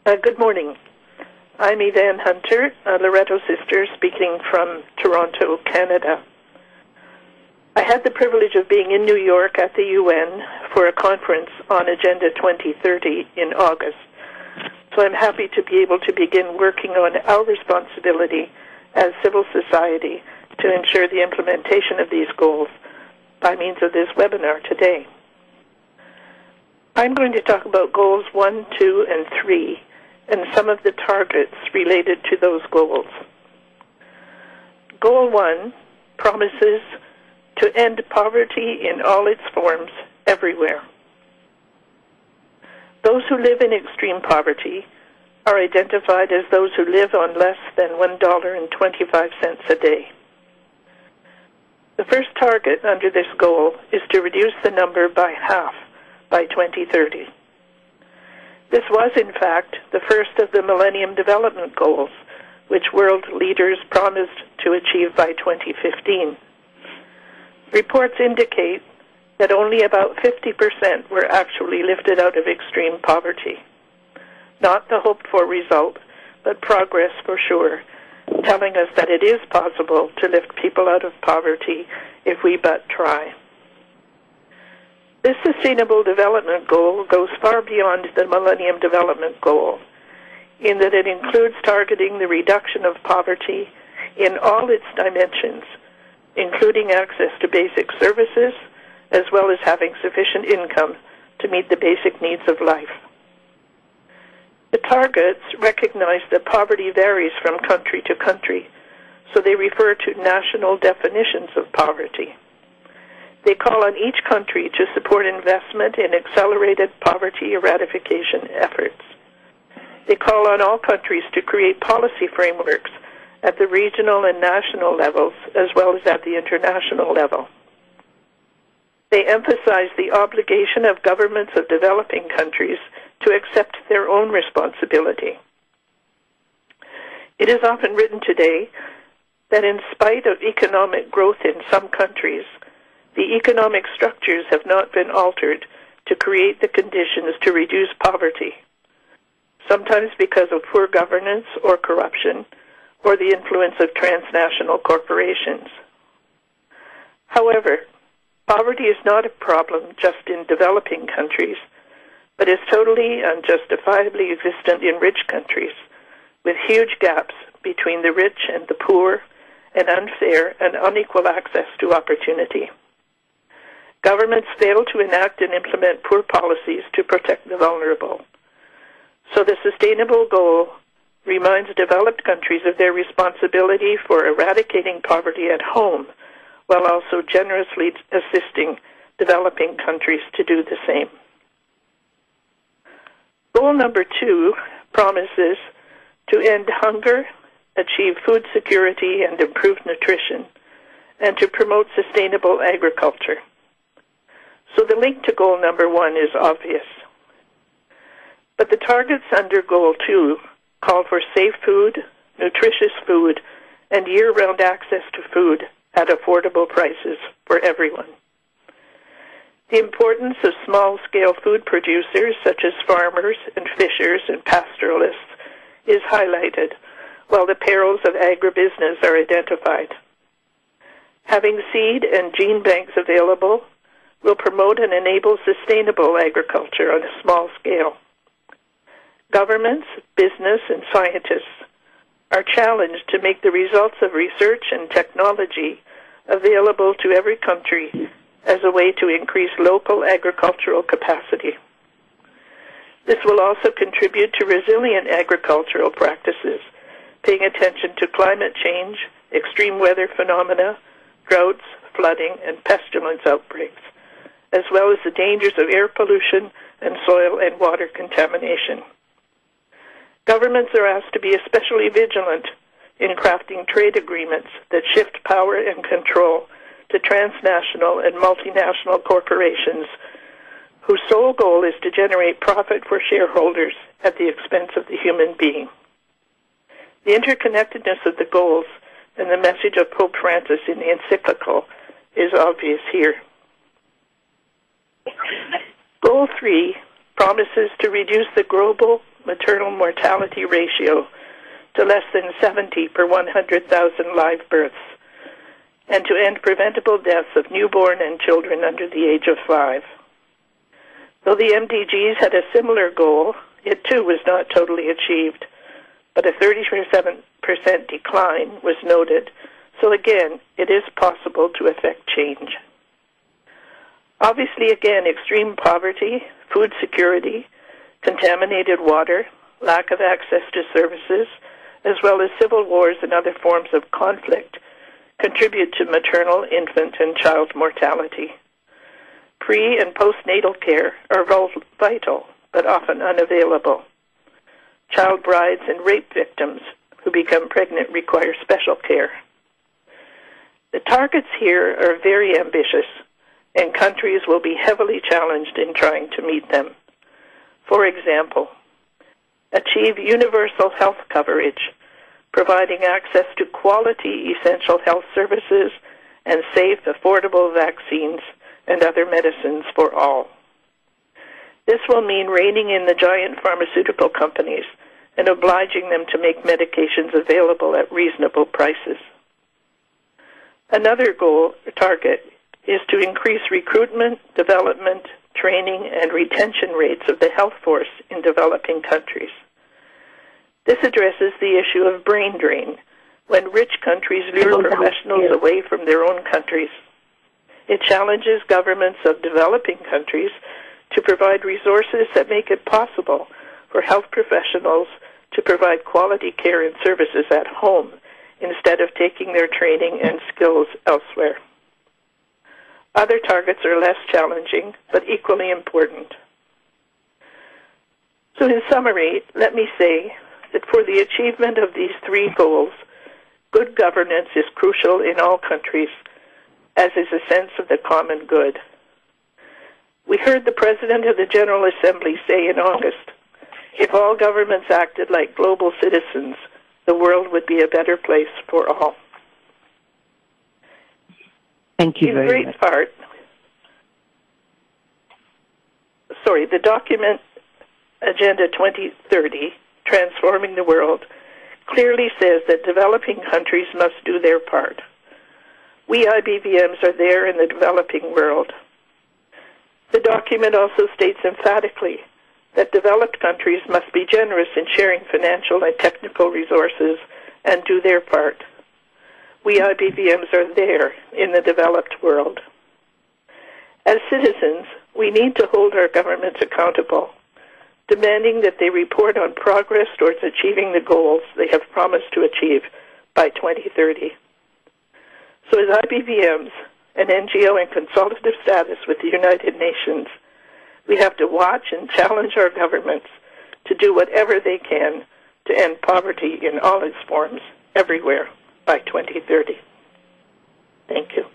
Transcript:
Good morning. I'm EvanneHunter, a Loretto sister speaking from Toronto, Canada. I had the privilege of being in New York at the UN for a conference on Agenda 2030 in August. So I'm happy to be able to begin working on our responsibility as civil society to ensure the implementation of these goals by means of this webinar today. I'm going to talk about goals 1, 2, and 3 and some of the targets related to those goals. Goal 1 promises to end poverty in all its forms everywhere. Those who live in extreme poverty are identified as those who live on less than $1.25 a day. The first target under this goal is to reduce the number by half by 2030. This was, in fact, the first of the Millennium Development Goals, which world leaders promised to achieve by 2015. Reports indicate that only about 50% were actually lifted out of extreme poverty. Not the hoped-for result, but progress for sure, telling us that it is possible to lift people out of poverty if we but try. This Sustainable Development Goal goes far beyond the Millennium Development Goal, in that it includes targeting the reduction of poverty in all its dimensions, including access to basic services, as well as having sufficient income to meet the basic needs of life. The targets recognize that poverty varies from country to country, so they refer to national definitions of poverty. They call on each country to support investment in accelerated poverty eradication efforts. They call on all countries to create policy frameworks at the regional and national levels, as well as at the international level. They emphasize the obligation of governments of developing countries to accept their own responsibility. It is often written today that in spite of economic growth in some countries, the economic structures have not been altered to create the conditions to reduce poverty, sometimes because of poor governance or corruption, or the influence of transnational corporations. However, poverty is not a problem just in developing countries, but is totally and justifiably existent in rich countries, with huge gaps between the rich and the poor, and unfair and unequal access to opportunity. Governments fail to enact and implement poor policies to protect the vulnerable. So the Sustainable Goal reminds developed countries of their responsibility for eradicating poverty at home, while also generously assisting developing countries to do the same. Goal number 2 promises to end hunger, achieve food security and improve nutrition, and to promote sustainable agriculture. So the link to goal number 1 is obvious. But the targets under goal 2 call for safe food, nutritious food, and year-round access to food at affordable prices for everyone. The importance of small-scale food producers such as farmers and fishers and pastoralists is highlighted, while the perils of agribusiness are identified. Having seed and gene banks available will promote and enable sustainable agriculture on a small scale. Governments, business, and scientists are challenged to make the results of research and technology available to every country as a way to increase local agricultural capacity. This will also contribute to resilient agricultural practices, paying attention to climate change, extreme weather phenomena, droughts, flooding, and pestilence outbreaks, as well as the dangers of air pollution and soil and water contamination. Governments are asked to be especially vigilant in crafting trade agreements that shift power and control to transnational and multinational corporations whose sole goal is to generate profit for shareholders at the expense of the human being. The interconnectedness of the goals and the message of Pope Francis in the encyclical is obvious here. Goal 3 promises to reduce the global maternal mortality ratio to less than 70 per 100,000 live births, and to end preventable deaths of newborn and children under the age of 5. Though the MDGs had a similar goal, it too was not totally achieved, but a 37% decline was noted, so again, it is possible to effect change. Obviously, again, extreme poverty, food security, contaminated water, lack of access to services, as well as civil wars and other forms of conflict contribute to maternal, infant, and child mortality. Pre- and postnatal care are vital, but often unavailable. Child brides and rape victims who become pregnant require special care. The targets here are very ambitious, and countries will be heavily challenged in trying to meet them. For example, achieve universal health coverage, providing access to quality essential health services and safe, affordable vaccines and other medicines for all. This will mean reining in the giant pharmaceutical companies and obliging them to make medications available at reasonable prices. Another goal or target is to increase recruitment, development, training, and retention rates of the health force in developing countries. This addresses the issue of brain drain, when rich countries lure professionals away from their own countries. It challenges governments of developing countries to provide resources that make it possible for health professionals to provide quality care and services at home instead of taking their training and skills elsewhere. Other targets are less challenging, but equally important. So in summary, let me say that for the achievement of these three goals, good governance is crucial in all countries, as is a sense of the common good. We heard the President of the General Assembly say in August, if all governments acted like global citizens, the world would be a better place for all. Thank you very much. The document Agenda 2030, Transforming the World, clearly says that developing countries must do their part. We IBVMs are there in the developing world. The document also states emphatically that developed countries must be generous in sharing financial and technical resources and do their part. We IBVMs are there in the developed world. As citizens, we need to hold our governments accountable, demanding that they report on progress towards achieving the goals they have promised to achieve by 2030. So as IBVMs, an NGO in consultative status with the United Nations, we have to watch and challenge our governments to do whatever they can to end poverty in all its forms everywhere by 2030. Thank you.